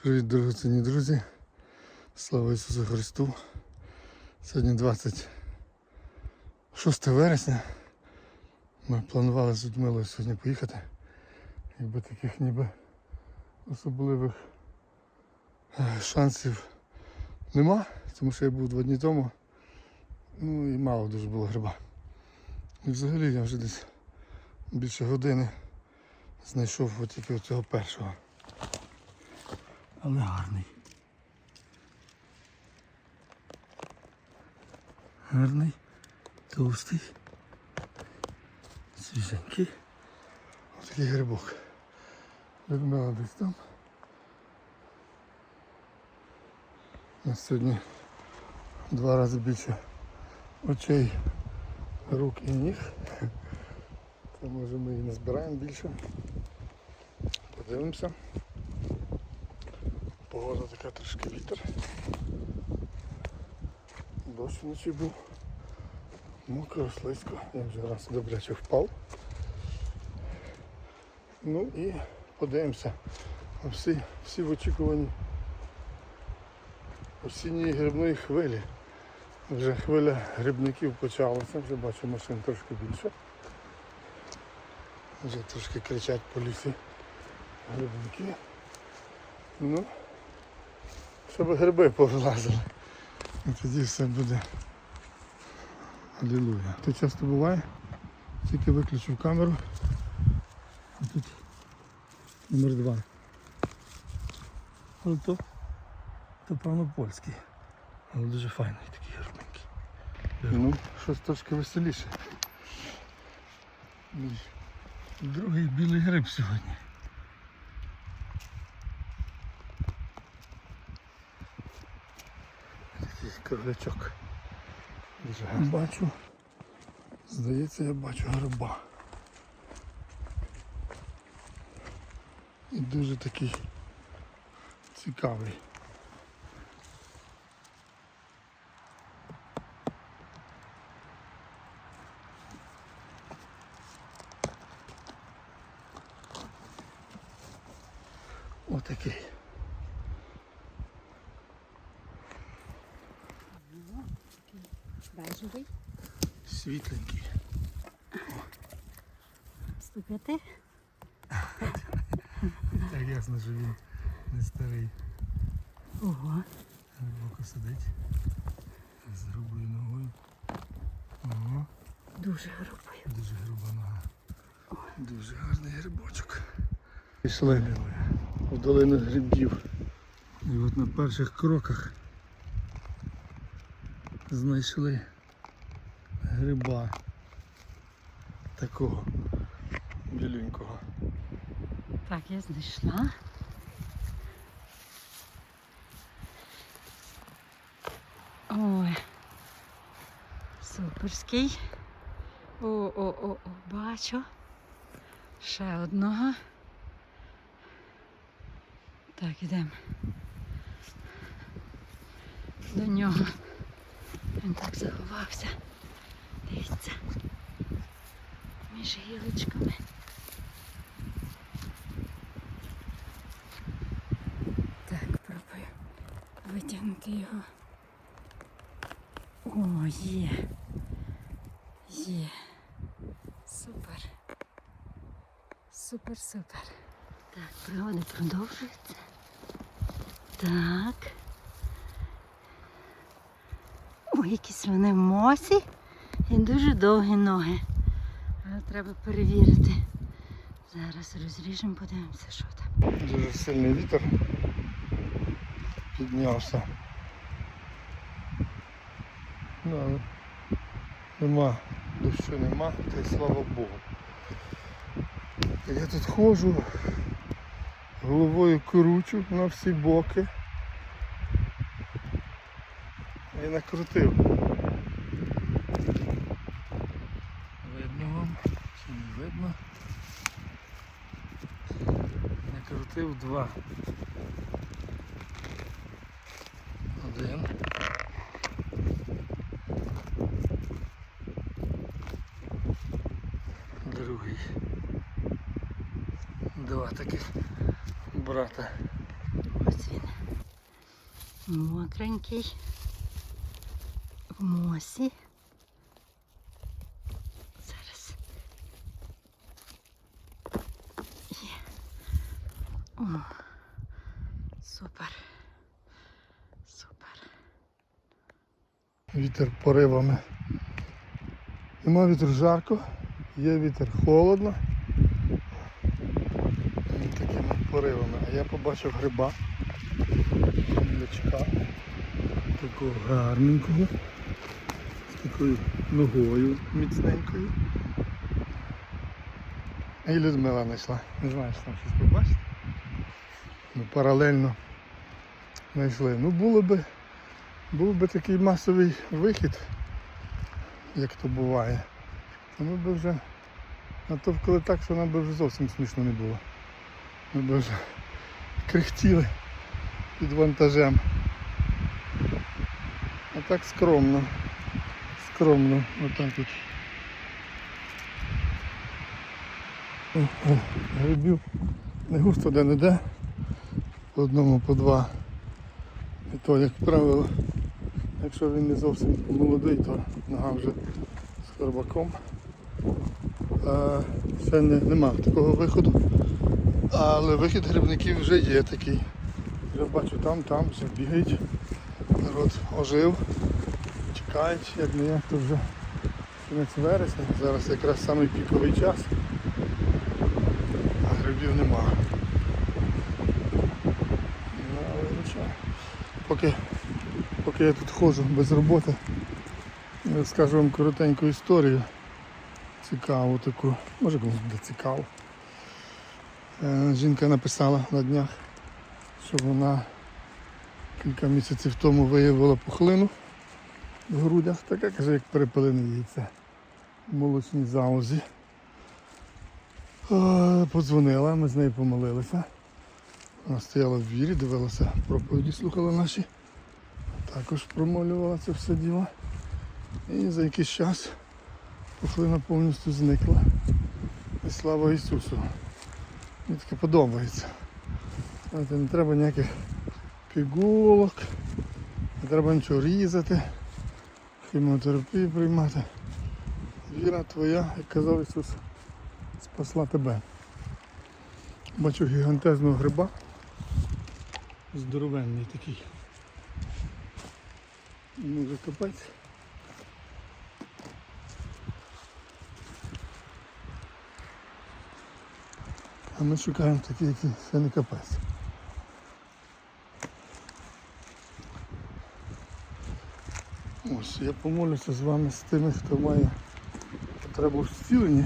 Привіт, дорогоцінні друзі! Слава Ісусу Христу! Сьогодні 26 вересня. Ми планували з Людмилою сьогодні поїхати. Якби таких ніби особливих шансів нема, тому що я був 2 дні тому. Ну і мало дуже було гриба. І взагалі я вже десь більше години знайшов от тільки цього першого. Але гарний. Гарний, товстий, свіженький. Ось такий грибок. Людмила десь там. У нас сьогодні 2 рази більше очей, рук і ніг. То може ми і не збираємо більше. Подивимося. Погода така, трошки вітер. Дощ вночі був. Мокро, слизько. Я вже раз добряче впав. Ну і подивимося. Всі в очікуванні осінньої грибної хвилі. Вже хвиля грибників почалася, вже бачу машин трошки більше. Вже трошки кричать по лісі грибники. Ну, щоб гриби повилазили. І тоді все буде. Алілуя. Тут часто буває, тільки виключив камеру. А тут номер 2. Але то певно польський. Але дуже файний такий грибненький. Ну, щось трошки веселіше. Другий білий гриб сьогодні. Такий круглячок. Дуже гарний. Бачу. Здається, я бачу гриба. І дуже такий цікавий. Отакий. Бежевий. Світленький. 105. Так ясно, що він не старий. Ого. Глибоко сидить. З грубою ногою. Ого. Дуже грубий. Дуже груба нога. Дуже гарний грибочок. Пішли в долину грибів. І от на перших кроках знайшли гриба такого біленького. Так, я знайшла. Ой. Суперський. О, бачу. Ще одного. Так, ідемо до нього. Він так заховався. Дивіться. Між гілочками. Так, пробую витягнути його. О, є. Є. Супер. Супер. Так, пригоди продовжуються. Так. Ой, якісь вони в мосі і дуже довгі ноги. Але треба перевірити. Зараз розріжемо, подивимося, що там. Дуже сильний вітер піднявся. Ну, але нема, дощу нема, та й слава Богу. Я тут ходжу, головою кручу на всі боки і накрутив. Видно вам, чи не видно? Накрутив 2. 1. Другий. 2 таких брата. Ось він. Мокренький. В мосі. Зараз. Є. О, супер. Супер. Вітер поривами. Нема вітру жарко, є вітер холодно. І такими поривами. А я побачив гриба. Мілячка. Такого гарненького. З такою ногою міцненькою. І Людмила знайшла. Не знаю, що там щось побачити. Ми паралельно знайшли. Ну був би такий масовий вихід, як то буває. То ми б вже натовкали так, що нам би вже зовсім смішно не було. Ми б вже крихтіли під вантажем. А так скромно. Скромно. Отак от. Грибів не густо де-не-де. По одному, по два. І то, як правило, якщо він не зовсім молодий, то нога вже з хробаком. Ще нема такого виходу. Але вихід грибників вже є такий. Вже бачу там вже бігають. Народ ожив. Чекають, як не як, то вже кінець вересня. Зараз якраз самий піковий час. А грибів нема. Ну, але нічого. Поки я тут ходжу без роботи, розкажу вам коротеньку історію. Цікаву таку. Може комусь буде цікаво. Жінка написала на днях, що вона кілька місяців тому виявила пухлину в грудях. Таке, каже, як перепилене яйце в молочній залозі. Подзвонила, ми з нею помолилися. Вона стояла в вірі, дивилася проповіді, слухала наші. Також промолювала це все діло. І за якийсь час пухлина повністю зникла. І слава Ісусу. Мені таке подобається. Знаєте, не треба ніяких пігулок, не треба нічого різати, хіміотерапію приймати. Віра твоя, як казав Ісус, спасла тебе. Бачу гігантезного гриба. Здоровенний такий. Ну вже капець. А ми шукаємо такі, які ще не капець. Ось, я помолюся з вами, з тими, хто має потребу в зціленні.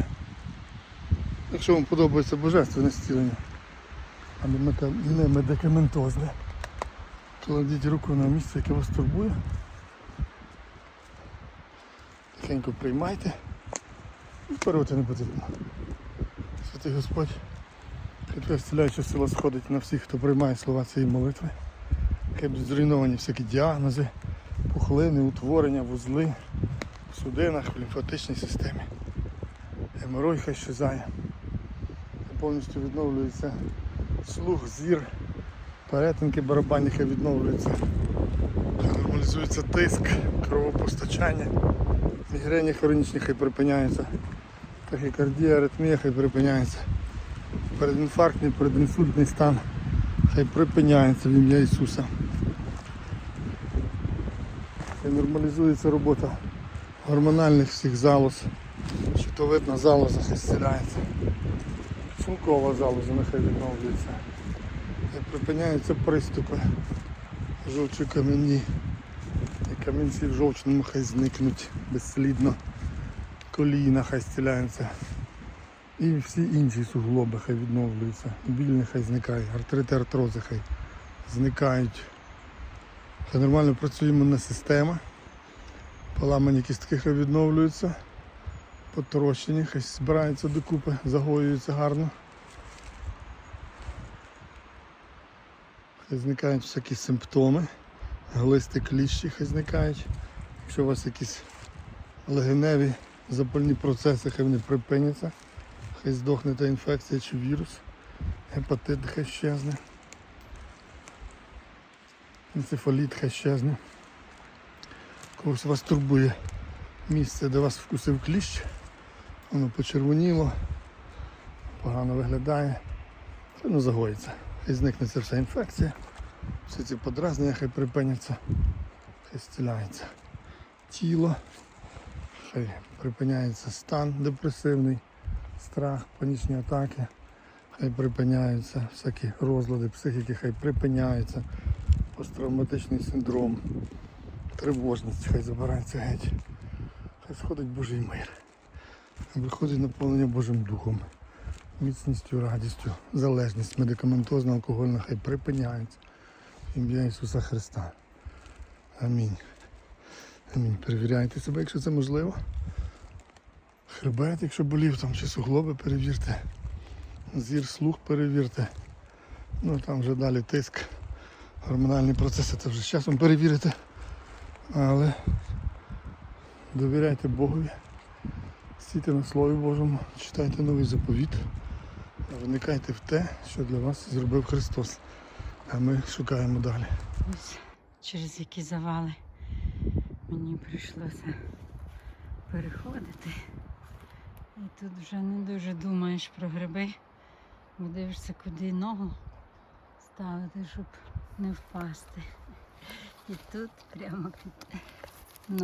Якщо вам подобається божественне зцілення, а не медикаментозне, кладіть руку на місце, яке вас турбує. Тихенько приймайте. І вперед не потрібно. Святий Господь, хай твоя зціляюча сила сходить на всіх, хто приймає слова цієї молитви. Хай будуть зруйновані всякі діагнози, пухлини, утворення, вузли в судинах, в лімфатичній системі. Геморой хай щезає. Повністю відновлюється слух, зір, перетинки барабанні хай відновлюються. Хай нормалізується тиск, кровопостачання, мігрені хронічні хай припиняються, тахікардія, аритмія хай припиняється. Передінфарктний, передінсультний стан хай припиняється в ім'я Ісуса. Хай нормалізується робота гормональних всіх залоз, щитовидна залоза хай зціляється. Шлункова залоза нехай відновлюється. Хай припиняються приступи жовчі камені. І камінці в жовчному хай зникнуть безслідно. Коліна хай зціляються. І всі інші суглоби хай відновлюються. Біль нехай зникає, артрити, артрози хай зникають. Хай нормально працює імунна система. Поламані кістки хай відновлюються. Потрощені, хай збираються докупи, загоюються гарно. Хай зникають всякі симптоми, глисти, кліщі хай зникають. Якщо у вас якісь легеневі запальні процеси, хай вони припиняться. Хай здохне та інфекція чи вірус. Гепатит хай щезне. енцефаліт хай щезне. Когось вас турбує місце, де вас вкусив кліщ, воно почервоніло, погано виглядає, воно загоїться. Хай зникне ця вся інфекція, всі ці подразнення хай припиняться, хай зціляється тіло, хай припиняється стан депресивний, страх, панічні атаки, хай припиняються всякі розлади психіки, хай припиняються, посттравматичний синдром, тривожність, хай забирається геть, хай сходить Божий мир, хай приходить наповнення Божим Духом, міцністю, радістю, залежність медикаментозна, алкогольна, хай припиняється. В ім'я Ісуса Христа. Амінь. Амінь. Перевіряйте себе, якщо це можливо. Хребет, якщо болів, там, чи суглоби перевірте. Зір, слух перевірте. Ну там вже далі тиск, гормональні процеси, це вже з часом перевірите. Але довіряйте Богові, стійте на Слові Божому, читайте новий заповіт, вникайте в те, що для вас зробив Христос. А ми шукаємо далі. Ось через які завали мені прийшлося переходити. І тут вже не дуже думаєш про гриби, бо дивишся, куди ногу ставити, щоб не впасти. І тут прямо під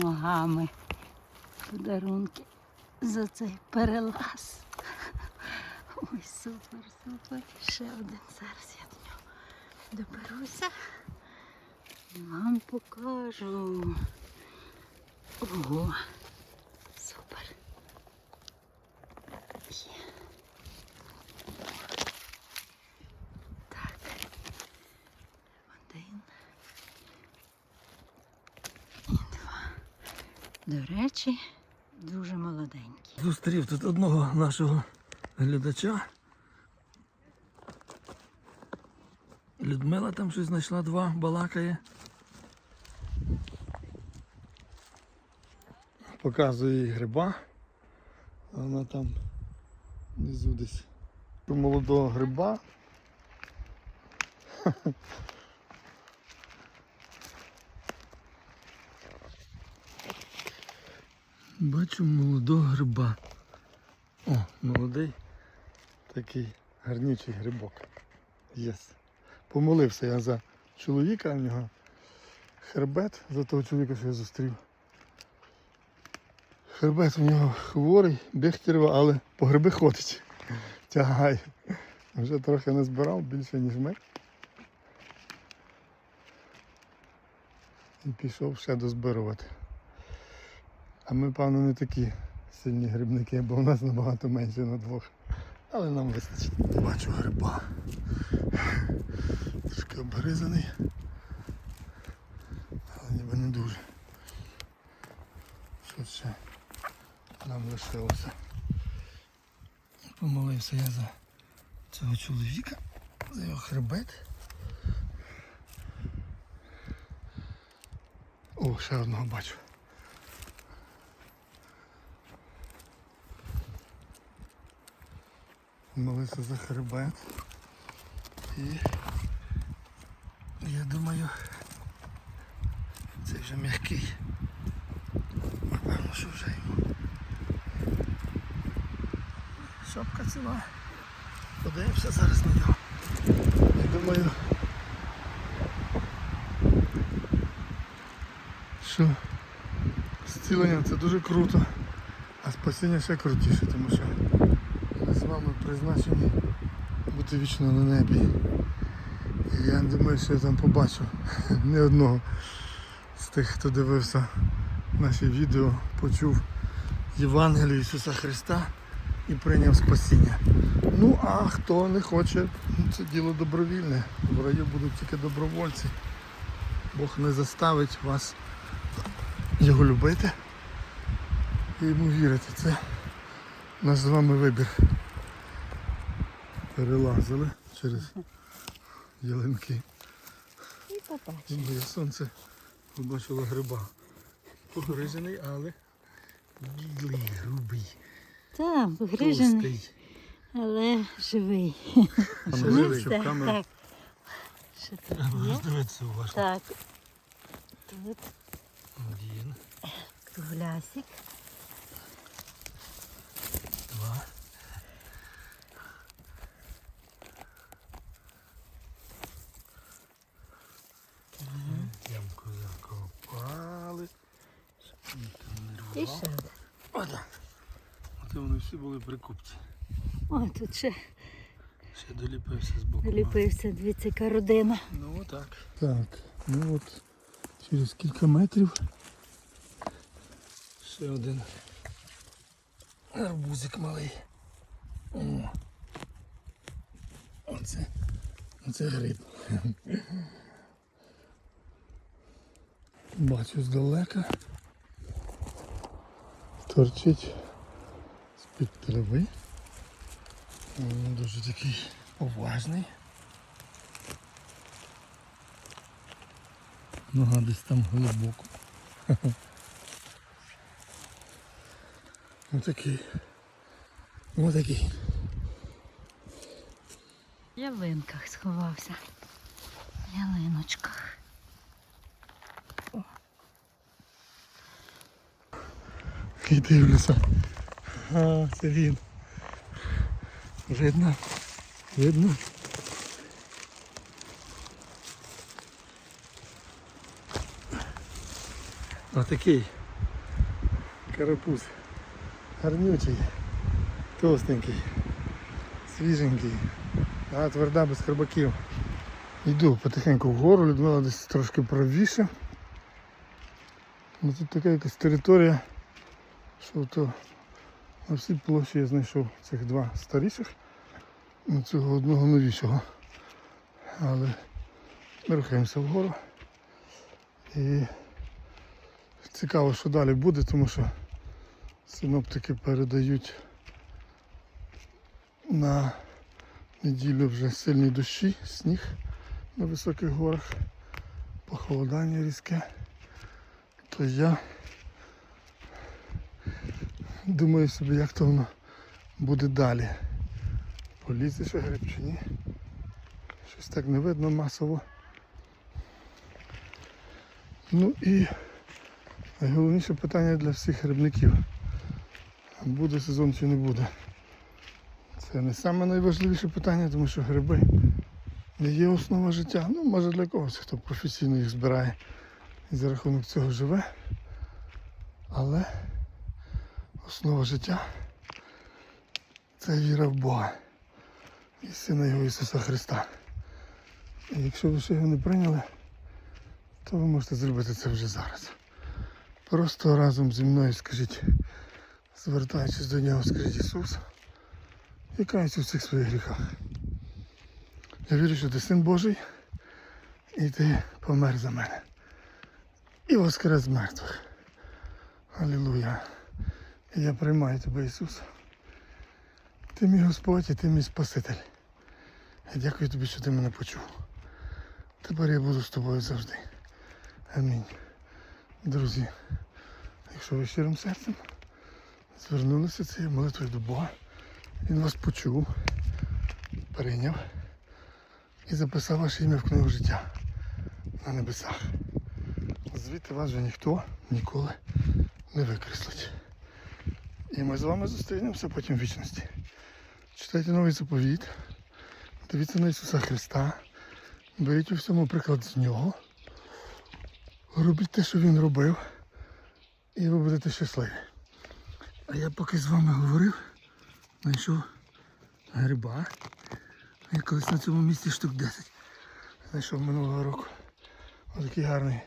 ногами подарунки за цей перелаз. Ой, супер, супер. Ще один. Зараз я до нього доберуся і вам покажу. Ого, супер. Є. Так. Один. І два. До речі, дуже молоденькі. Зустрів тут одного нашого глядача. Людмила там щось знайшла, два, балакає. Показує їй гриба. А вона там внизу десь. Молодого гриба. Бачу молодого гриба. О, молодий такий гарнючий грибок. Єс. Помолився я за чоловіка, в нього хребет, за того чоловіка, що я зустрів. Хребет у нього хворий, бехтерева, але по гриби ходить. Тягає. Вже трохи назбирав, більше ніж ми. І пішов ще дозбирувати. А ми, певно, не такі сильні грибники, бо у нас набагато менше на двох. Але нам вистачить. Бачу гриба. Трішки обгризаний. Але ніби не дуже. Що ще нам лишилося? Помолився я за цього чоловіка, за його хребет. О, ще одного бачу. Молився за хребет. І я думаю, цей вже м'який. Напевно, що вже йому. Шапка ціла. Подивимося зараз на нього. Я думаю, що зцілення це дуже круто, а спасіння ще крутіше, тому що ми з вами призначені бути вічно на небі. І я думаю, що я там побачу не одного з тих, хто дивився наші відео, почув Євангелію Ісуса Христа і прийняв спасіння. Ну а хто не хоче, це діло добровільне. В раю будуть тільки добровольці. Бог не заставить вас його любити і йому вірити. Це наш з вами вибір. Перелазили через ялинки. І побачимо. І моє сонце побачило гриба. Погризений, але білий, грубий, Так, погрижений, товстий. але живий. А не живий, щоб Так, камера. так. Що тут Треба є? роздивитися уважно. Так. Тут Один, круглясик. два. Ямку закопали. Щоб ніхто не І рвав. ще один. Отак. Оце вони всі були прикупці. Ой, тут ще Ще доліпився з боку. ліпився, дивіться, яка родина. Ну отак. Так, ну от через кілька метрів ще один арбузик малий. О. Оце гриб. Бачу здалека. Торчить з-під трави. Дуже такий поважний. Нога десь там глибоко. Отакий. Отакий. В ялинках сховався. В ялиночках. І дивлюся. А, це він. Видно? Видно? Отакий карапуз. Гарнючий, товстенький, свіженький, а тверда без хробаків. Йду потихеньку вгору, Людмила десь трошки правіше. Ну, тут така якась територія, що то на всій площі я знайшов цих два старіших і цього одного новішого. Але ми рухаємося вгору. І цікаво, що далі буде, тому що синоптики передають на неділю вже сильні дощі, сніг на високих горах, похолодання різке. То я думаю собі, як то воно буде далі. Полізе ще гриб чи ні. Щось так не видно масово. Ну і найголовніше питання для всіх грибників. Буде сезон чи не буде. Це не саме найважливіше питання, тому що гриби не є основа життя. Ну, може для когось, хто професійно їх збирає і за рахунок цього живе. Але основа життя – це віра в Бога і Сина Його Ісуса Христа. І якщо ви ще його не прийняли, то ви можете зробити це вже зараз. Просто разом зі мною скажіть, звертаючись до нього, скажіть: Ісус, я каюсь у всіх своїх гріхах. Я вірю, що ти Син Божий і ти помер за мене. І воскрес з мертвих. Алілуя. І я приймаю тебе, Ісус. Ти мій Господь і ти мій Спаситель. Я дякую тобі, що ти мене почув. Тепер я буду з тобою завжди. Амінь. Друзі, якщо ви щирим серцем звернулися цією молитвою до Бога, Він вас почув, прийняв і записав ваше ім'я в книгу життя на небесах. Звідти вас вже ніхто ніколи не викреслить. І ми з вами зустрінемося потім в вічності. Читайте новий заповіт, дивіться на Ісуса Христа, беріть у всьому приклад з Нього, робіть те, що Він робив, і ви будете щасливі. А я поки з вами говорив, знайшов гриба. Я колись на цьому місці штук 10 знайшов минулого року. Ось такий гарний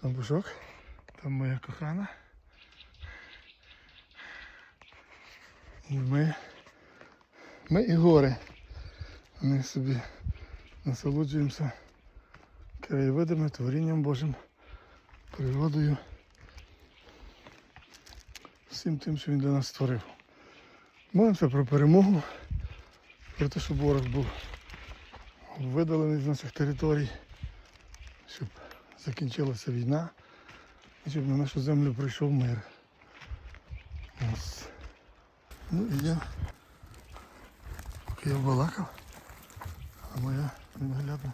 бамбушок. Там моя кохана. І ми і гори. Ми собі насолоджуємося краєвидами, творінням Божим, природою, всім тим, що Він для нас створив. Молимося про перемогу, про те, щоб ворог був видалений з наших територій, щоб закінчилася війна і щоб на нашу землю прийшов мир. Ось. Ну і я, поки я балакав, а моя ненаглядна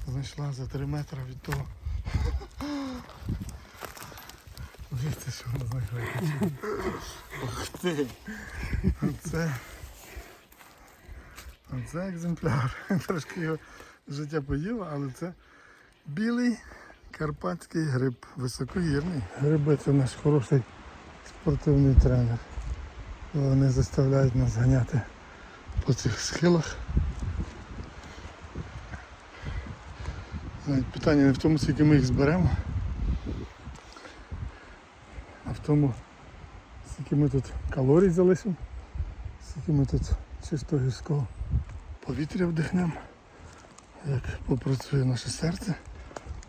знайшла за 3 метри від того. Дивіться, що вона знайшла. Ух ти! Оце екземпляр. Трошки його життя поїло, але це білий карпатський гриб, високогірний. Гриби це наш хороший спортивний тренер. Вони заставляють нас ганяти по цих схилах. Навіть питання не в тому, скільки ми їх зберемо, а в тому, скільки ми тут калорій залишимо, скільки ми тут чистого гірського повітря вдихнемо, як попрацює наше серце,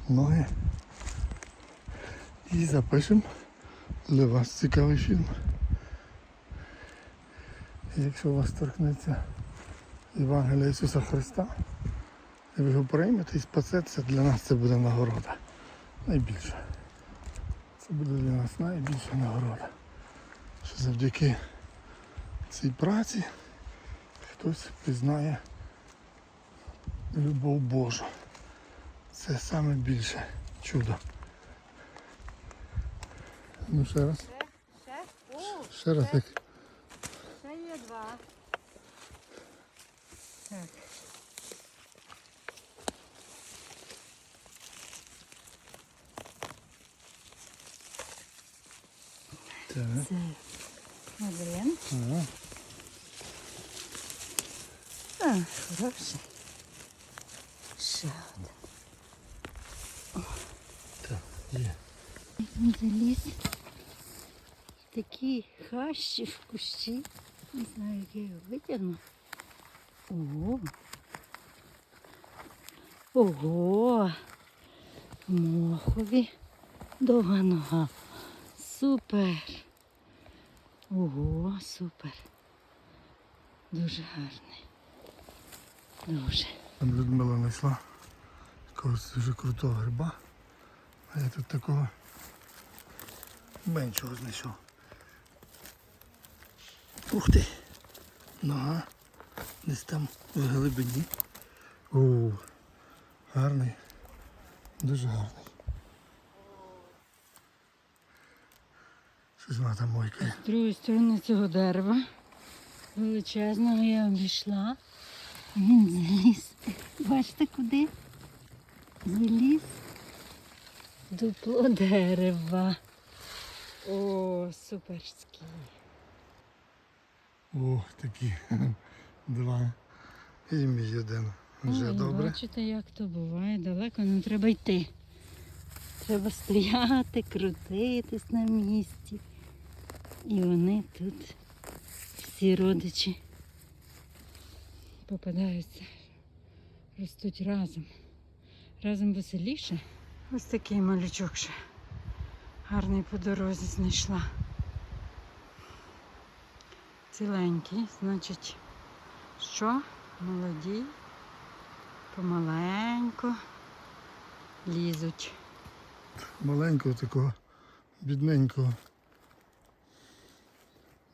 ноги. І запишемо для вас цікавий фільм. І якщо вас торкнеться Євангелія Ісуса Христа, і ви його приймете і спасете, для нас це буде нагорода. Найбільша. Це буде для нас найбільша нагорода. Що завдяки цій праці хтось пізнає любов Божу. Це саме більше чудо. Ну ще раз. Ще раз як. Ще є 2. Так. Так. Це 1. Ага. Хороший. Ще 1. Так, є. Він заліз. Такі хащі в кущі. Не знаю, як я його витягну. Ого. Ого. Мохові. Довга нога. Супер. Ого, супер. Дуже гарний. Дуже. Там Людмила знайшла якогось дуже крутого гриба, а я тут такого меншого знайшов. Ух ти! Нога десь там в глибині. О, гарний, дуже гарний. Щось вона там мойкає. З другої сторони цього дерева величезного я обійшла. Він заліз. Бачите куди? Заліз в дупло дерева. О, суперський. О, такі 2. І мій 1. Вже Ой, добре. Бачите, як то буває. Далеко не треба йти. Треба стояти, крутитись на місці. І вони тут всі родичі попадаються, ростуть разом. Разом веселіше. Ось такий малючок ще гарний по дорозі знайшла. Ціленький, значить, що? Молоді, помаленьку лізуть. Маленького такого, бідненького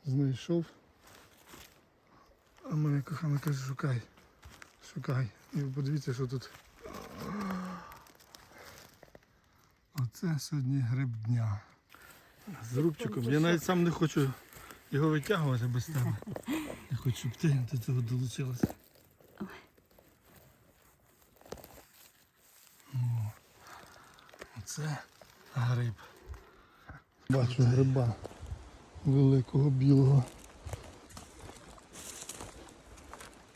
знайшов. А моя кохана каже, шукай, шукай. І подивіться, що тут. Оце сьогодні гриб дня. З рубчиком. Я навіть сам не хочу його витягувати без тебе. Я хочу, щоб ти до цього долучилася. Оце гриб. Бачу гриба великого білого.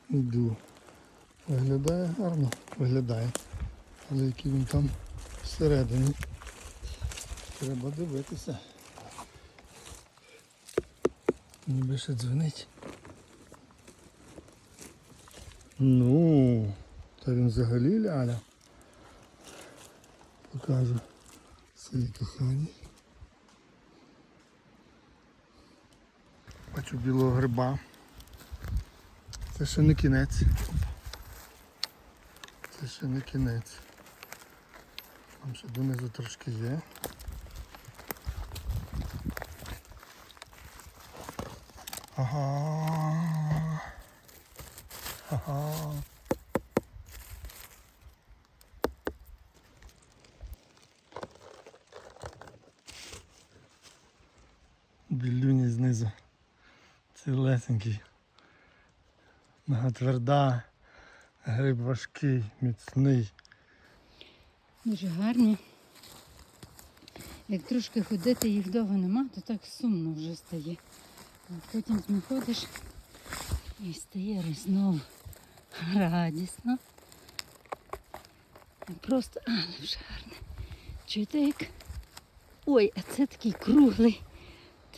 Іду. Виглядає гарно, виглядає. Але який він там всередині. Треба дивитися. Ніби ще дзвонить. Ну, та він взагалі ляля. Покажу свої кохані. Бачу білого гриба. Це ще не кінець. Це ще не кінець. Там ще донизу трошки є. Ага. Ага. білюній знизу. Цілесенький. Нога тверда, гриб важкий, міцний. Дуже гарні. Як трошки ходити, їх довго нема, то так сумно вже стає. А потім знаходиш і стає знову радісно. Просто, але вже гарне. Чуєте як? Ой, а це такий круглий.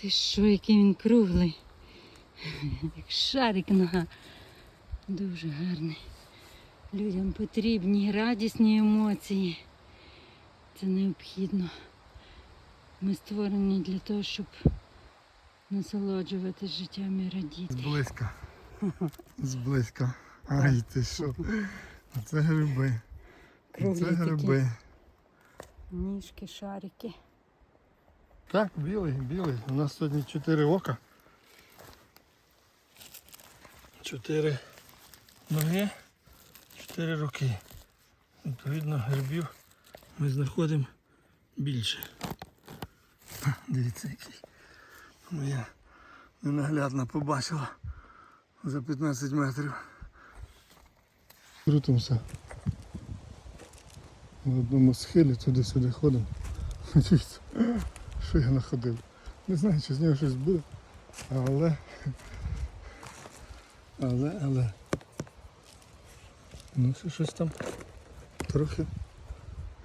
Ти що, який він круглий? Як шарик нога. Дуже гарний. Людям потрібні радісні емоції. Це необхідно. Ми створені для того, щоб насолоджуватись життям і радіти. Зблизька. Зблизька. Ай, ти що? Це гриби. Круглі Це гриби. такі. Ніжки, шарики. Так, білий, білий. У нас сьогодні 4 ока. 4 ноги, 4 руки. Відповідно, грибів ми знаходимо більше. Дивіться, який. Моя ненаглядна побачила за 15 метрів. Крутимося. На одному схилі туди-сюди ходимо. Дивіться, що я находив. Не знаю, чи з нього щось буде, але. Ну, ще щось там трохи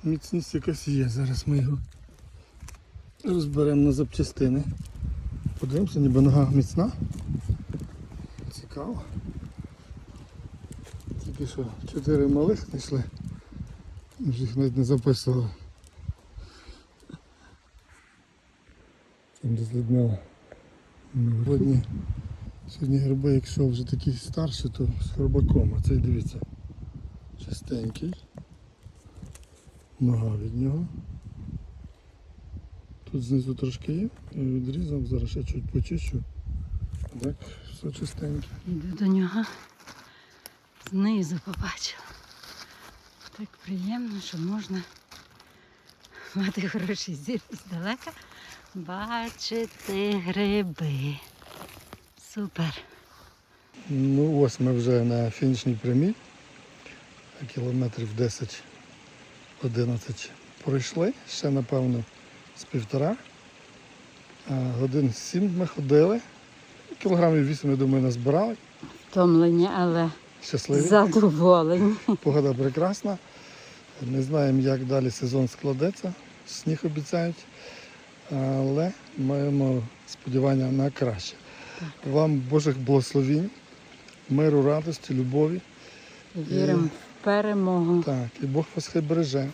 міцність якась є. Зараз ми його розберемо на запчастини. Подивимося, ніби нога міцна. Цікаво. Тільки що 4 малих знайшли. Ми ж їх навіть не записували. Там десь ледмела. Сьогодні гриби, якщо вже такі старші, то з хробаком. А цей, дивіться, чистенький. Нога від нього. Тут знизу трошки є, я відрізав, зараз ще чуть почищу. Так, все чистеньке. Йду до нього. Знизу побачила. Так приємно, що можна мати хороший зір здалека. Бачити гриби. Супер. Ну ось ми вже на фінішній прямій. Кілометрів 10-11 пройшли. Ще напевно з 1,5. Годин 7 ми ходили. Кілограмів 8, я думаю, назбирали. Втомлені, але Щасливі. задоволені. Погода прекрасна. Не знаємо, як далі сезон складеться. Сніг обіцяють. Але маємо сподівання на краще. Вам Божих благословінь, миру, радості, любові. Віримо в перемогу. Так, і Бог вас хай береже.